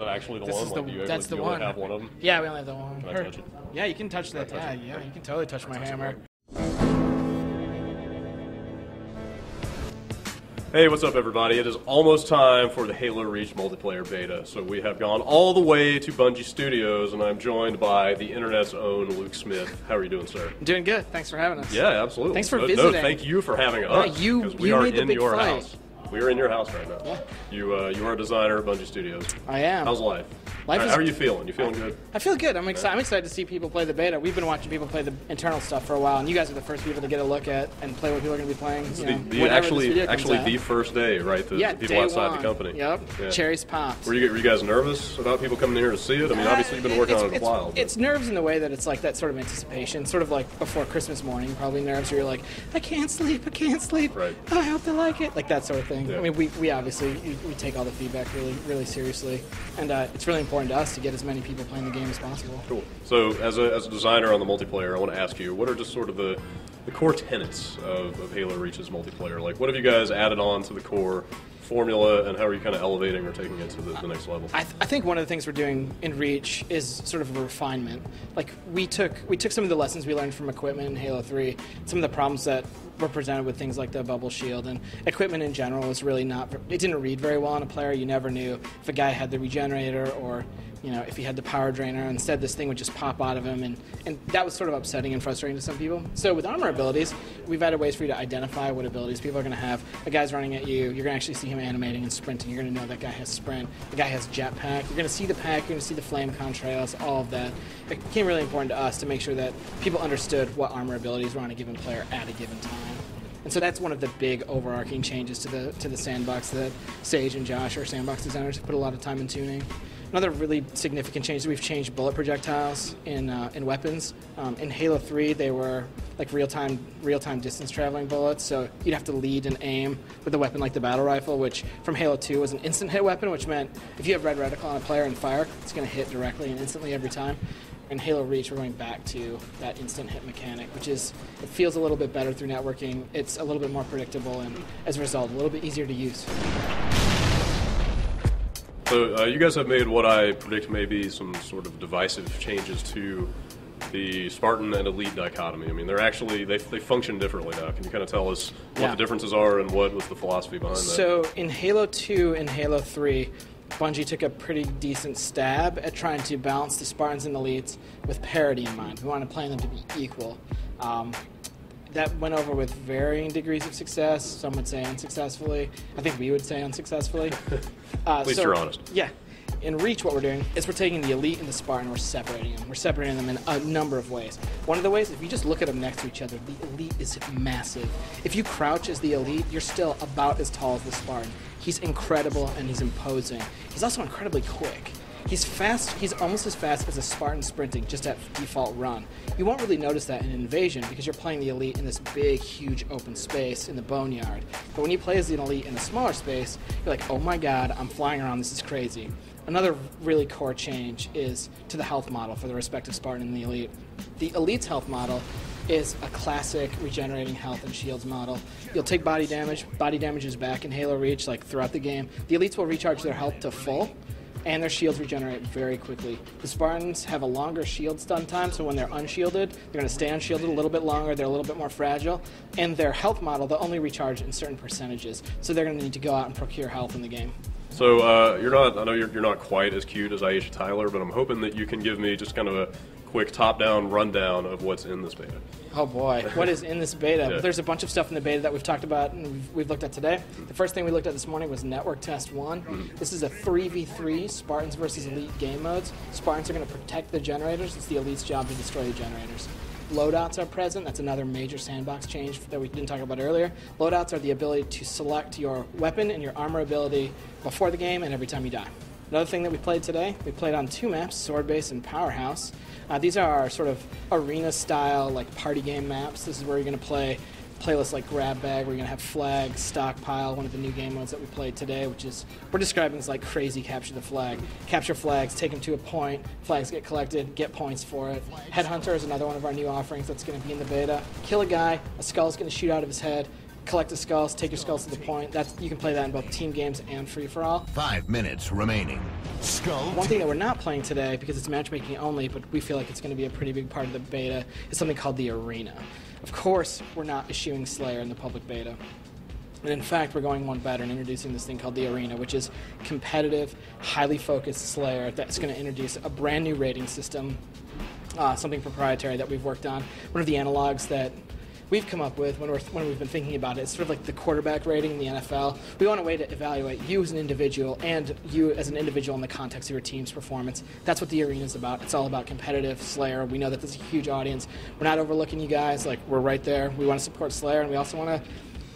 Actually, the This one. is Like, the- do you that's the you only one. have one of them? Yeah, we only have the one. Can I touch it? Yeah, you can touch that. Yeah, you can totally touch my hammer. Hey, what's up, everybody? It is almost time for the Halo Reach multiplayer beta. So we have gone all the way to Bungie Studios, and I'm joined by the internet's own Luke Smith. How are you doing, sir? I'm doing good. Thanks for having us. Yeah, absolutely. Thanks for No, visiting. thank you for having us. you- 'cause we you are made the in big your flight. house. We are in your house right now. Yeah. You are a designer at Bungie Studios. I am. How's life? Life is- How are you feeling? You feeling good? I feel good. I'm excited to see people play the beta. We've been watching people play the internal stuff for a while, and you guys are the first people to get a look at and play what people are going to be playing. This is you know, the whenever this actually video comes out. the first day, right? The Yeah, people day outside one. the company. Yep. Yeah. Cherries popped. Were you guys nervous about people coming in here to see it? I mean, obviously you've been working on it a while. But It's nerves in the way that it's like that sort of anticipation, sort of like before Christmas morning, probably nerves where you're like, I can't sleep. Right. Oh, I hope they like it. Like that sort of thing. Yeah. I mean, we obviously, we take all the feedback really seriously, and it's really important to us to get as many people playing the game as possible. Cool. So, as a designer on the multiplayer, I want to ask you, what are just sort of the core tenets of Halo Reach's multiplayer? Like, what have you guys added on to the core formula, and how are you kind of elevating or taking it to the next level? I think one of the things we're doing in Reach is sort of a refinement. Like we took some of the lessons we learned from equipment in Halo 3, some of the problems that were presented with things like the bubble shield, and equipment in general was really not. It didn't read very well on a player. You never knew if a guy had the regenerator or, you know, if he had the power drainer. Instead, this thing would just pop out of him, and that was sort of upsetting and frustrating to some people. So with armor abilities, we've added ways for you to identify what abilities people are going to have. A guy's running at you, you're going to actually see him animating and sprinting. You're going to know that guy has sprint. The guy has jetpack. You're going to see the pack. You're going to see the flame contrails, all of that. It became really important to us to make sure that people understood what armor abilities were on a given player at a given time. And so that's one of the big overarching changes to the sandbox that Sage and Josh, our sandbox designers, have put a lot of time in tuning. Another really significant change is we've changed bullet projectiles in weapons. In Halo 3, they were like real-time distance traveling bullets, so you'd have to lead and aim with a weapon like the battle rifle, which from Halo 2 was an instant hit weapon, which meant if you have red reticle on a player and fire, it's going to hit directly and instantly every time. In Halo Reach, we're going back to that instant hit mechanic, which is, it feels a little bit better through networking. It's a little bit more predictable, and as a result, a little bit easier to use. So, you guys have made what I predict may be some sort of divisive changes to the Spartan and Elite dichotomy. I mean, they're actually, they function differently now. Can you kind of tell us what the differences are and what was the philosophy behind that? So, in Halo 2 and Halo 3, Bungie took a pretty decent stab at trying to balance the Spartans and Elites with parity in mind. We wanted to play them to be equal. That went over with varying degrees of success. Some would say unsuccessfully. I think we would say unsuccessfully. At least you're honest. Yeah. In Reach, what we're doing is we're taking the Elite and the Spartan, we're separating them. We're separating them in a number of ways. One of the ways, if you just look at them next to each other, the Elite is massive. If you crouch as the Elite, you're still about as tall as the Spartan. He's incredible and he's imposing. He's also incredibly quick. He's fast, he's almost as fast as a Spartan sprinting, just at default run. You won't really notice that in Invasion because you're playing the Elite in this big, huge open space in the Boneyard. But when you play as the Elite in a smaller space, you're like, oh my god, I'm flying around, this is crazy. Another really core change is to the health model for the respective Spartan and the Elite. The Elite's health model is a classic regenerating health and shields model. You'll take body damage. Body damage is back in Halo Reach, like throughout the game. The Elites will recharge their health to full, and their shields regenerate very quickly. The Spartans have a longer shield stun time, so when they're unshielded, they're going to stay unshielded a little bit longer, they're a little bit more fragile, and their health model, they'll only recharge in certain percentages, so they're going to need to go out and procure health in the game. So, I know you're not quite as cute as Aisha Tyler, but I'm hoping that you can give me just kind of a quick top-down rundown of what's in this beta. Oh boy, what is in this beta? Yeah. There's a bunch of stuff in the beta that we've talked about and we've looked at today. The first thing we looked at this morning was Network Test 1. This is a 3v3 Spartans versus Elite game modes. Spartans are going to protect the generators. It's the Elite's job to destroy the generators. Loadouts are present. That's another major sandbox change that we didn't talk about earlier. Loadouts are the ability to select your weapon and your armor ability before the game and every time you die. Another thing that we played today, we played on 2 maps, Sword Base and Powerhouse. These are our sort of arena-style, like party game maps. This is where you're going to play playlists like Grab Bag, where you're going to have Flag, Stockpile, one of the new game modes that we played today, which is, we're describing as like crazy capture the flag. Capture flags, take them to a point, flags get collected, get points for it. Headhunter is another one of our new offerings that's going to be in the beta. Kill a guy, a skull's going to shoot out of his head, collect the skulls, take your skulls to the point. You can play that in both team games and free-for-all. 5 minutes remaining. Skull. One thing that we're not playing today, because it's matchmaking only, but we feel like it's going to be a pretty big part of the beta, is something called the Arena. Of course, we're not issuing Slayer in the public beta. And in fact, we're going one better and introducing this thing called the Arena, which is competitive, highly focused Slayer that's going to introduce a brand new rating system, something proprietary that we've worked on. One of the analogs that we've come up with when we've been thinking about it, it's sort of like the quarterback rating in the NFL. We want a way to evaluate you as an individual and you as an individual in the context of your team's performance. That's what the Arena is about. It's all about competitive Slayer. We know that there's a huge audience. We're not overlooking you guys. Like, we're right there. We want to support Slayer, and we also want to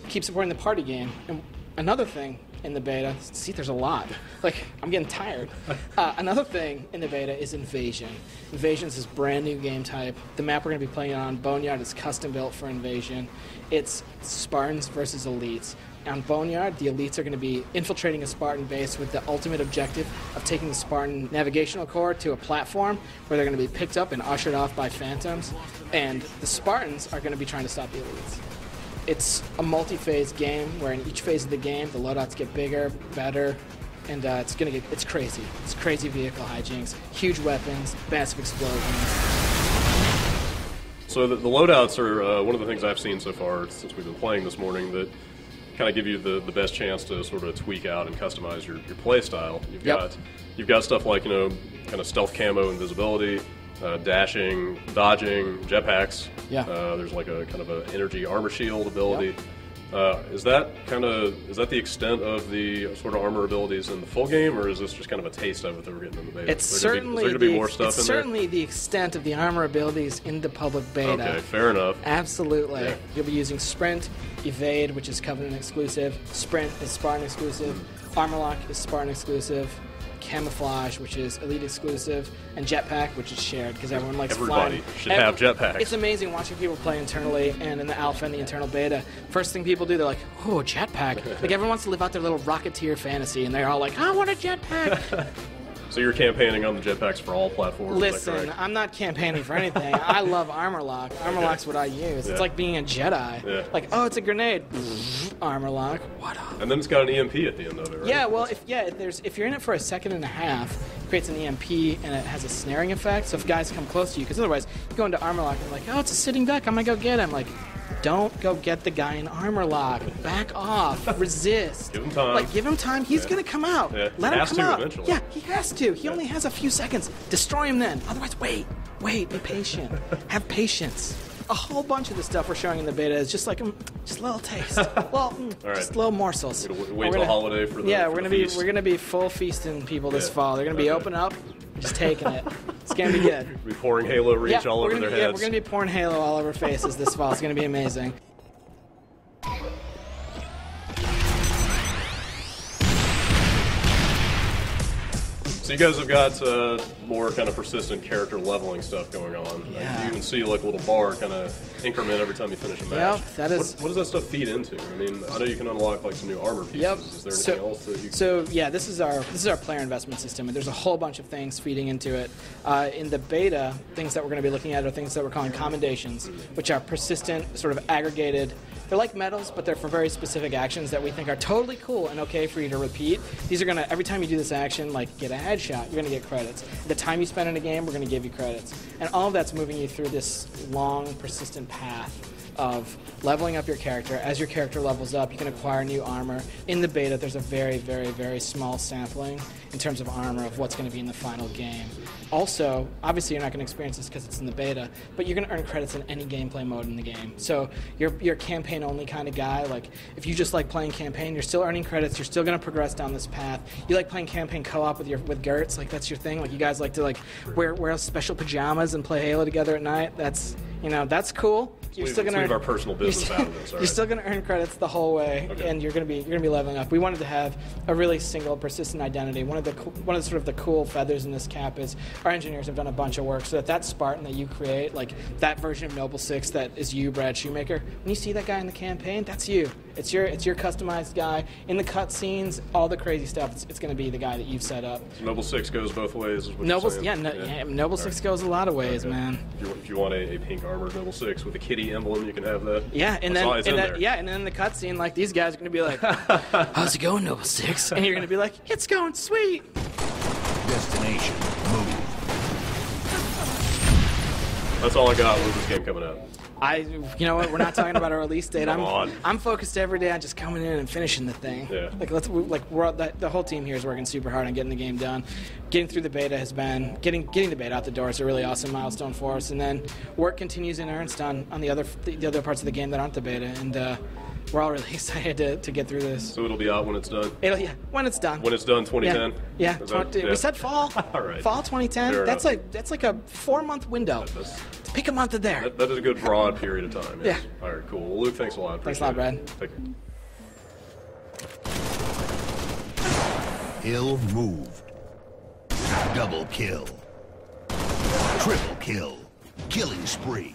keep supporting the party game. And another thing in the beta, see, there's a lot. Like, I'm getting tired. Another thing in the beta is Invasion. Invasion is this brand new game type. The map we're going to be playing on, Boneyard, is custom built for Invasion. It's Spartans versus Elites. On Boneyard, the Elites are going to be infiltrating a Spartan base with the ultimate objective of taking the Spartan navigational core to a platform where they're going to be picked up and ushered off by phantoms. And the Spartans are going to be trying to stop the Elites. It's a multi-phase game where in each phase of the game, the loadouts get bigger, better, and it's crazy. It's crazy vehicle hijinks, huge weapons, massive explosions. So the loadouts are one of the things I've seen so far since we've been playing this morning that kind of give you the best chance to sort of tweak out and customize your play style. You've got stuff like, kind of stealth camo, invisibility, dashing, dodging, jetpacks. Yeah. There's like a kind of an energy armor shield ability. Is that the extent of the sort of armor abilities in the full game, or is this just kind of a taste of it that we're getting in the beta? It's certainly the extent of the armor abilities in the public beta. Okay, fair enough. Absolutely. Yeah. You'll be using Sprint, Evade, which is Covenant exclusive. Sprint is Spartan exclusive. Armor Lock is Spartan exclusive. Camouflage, which is Elite exclusive, and Jetpack, which is shared because everyone likes flying. Everybody should have jetpacks. It's amazing watching people play internally and in the alpha and the internal beta. First thing people do, they're like, "Oh, jetpack!" Like, everyone wants to live out their little Rocketeer fantasy, and they're all like, "I want a jetpack." So you're campaigning on the jetpacks for all platforms? Listen, I'm not campaigning for anything. I love Armor Lock. Armor Lock's what I use. It's like being a Jedi. Yeah. Like, oh, it's a grenade. Armor Lock. What up? And then it's got an EMP at the end of it, right? Yeah, well, if you're in it for a second and a half, it creates an EMP and it has a snaring effect. So if guys come close to you, because otherwise you go into Armor Lock and you're like, oh, it's a sitting duck. I'm gonna go get him. Like, don't go get the guy in Armor Lock. Back off. Resist. Give him time. Like, give him time. He's going to come out. Yeah. Let him come out. Eventually. Yeah, he has to. He only has a few seconds. Destroy him then. Otherwise, wait. Be patient. Have patience. A whole bunch of the stuff we're showing in the beta is just like just a little taste. Well, right. Just little morsels. Wait till holiday for the we're gonna be full feasting people this fall. They're gonna be open up, just taking it. It's gonna be good. We'll be pouring Halo Reach all over their heads. Yeah, we're gonna be pouring Halo all over faces this fall. It's gonna be amazing. So you guys have got more kind of persistent character leveling stuff going on. Yeah. You can see like a little bar kind of increment every time you finish a match. Yep, that is. What does that stuff feed into? I mean, I know you can unlock like some new armor pieces. Yep. Is there anything else that you can... So yeah, this is our player investment system, and there's a whole bunch of things feeding into it. In the beta, things that we're going to be looking at are things that we're calling commendations, which are persistent, sort of aggregated. They're like medals, but they're for very specific actions that we think are totally cool and okay for you to repeat. These are going to, every time you do this action, like get a headshot, you're going to get credits. The time you spend in a game, we're going to give you credits. And all of that's moving you through this long, persistent path of leveling up your character. As your character levels up, you can acquire new armor. In the beta, there's a very, very, very small sampling in terms of armor of what's going to be in the final game. Also, obviously you're not going to experience this because it's in the beta, but you're going to earn credits in any gameplay mode in the game. So you're a campaign-only kind of guy. Like, if you just like playing campaign, you're still earning credits. You're still going to progress down this path. You like playing campaign co-op with Gertz, like that's your thing. Like, you guys like to like wear special pajamas and play Halo together at night. That's cool. You're still going to leave our personal business out of this. You're still going to earn credits the whole way, and you're going to be leveling up. We wanted to have a really single, persistent identity. One of the sort of the cool feathers in this cap is our engineers have done a bunch of work so that Spartan that you create, like that version of Noble 6 that is you, Brad Shoemaker. When you see that guy in the campaign, that's you. It's your customized guy. In the cutscenes, all the crazy stuff, it's going to be the guy that you've set up. So Noble 6 goes both ways, is what Noble's, you're saying? yeah, Noble 6 goes a lot of ways, man. If you want a pink armored Noble 6 with a kitty emblem, you can have that. Yeah, and then in the cutscene, like, these guys are going to be like, how's it going, Noble 6? And you're going to be like, it's going sweet. Destination, move. That's all I got. When's this game coming out? You know what? We're not talking about our release date. Come on. I'm focused every day on just coming in and finishing the thing. Yeah. The whole team here is working super hard on getting the game done. Getting through the beta has been getting the beta out the door is a really awesome milestone for us, and then work continues in earnest on the other parts of the game that aren't the beta, and we're all really excited to get through this. So it'll be out when it's done? When it's done. When it's done, 2010? Yeah. We said fall. All right. Fall 2010. Fair That's enough. like a 4-month window. Pick a month of there. That is a good broad period of time. Yes. Yeah. All right, cool. Well, Luke, thanks a lot. Thanks a lot, Brad. Take care. Ill moved. Double kill. Triple kill. Killing spree.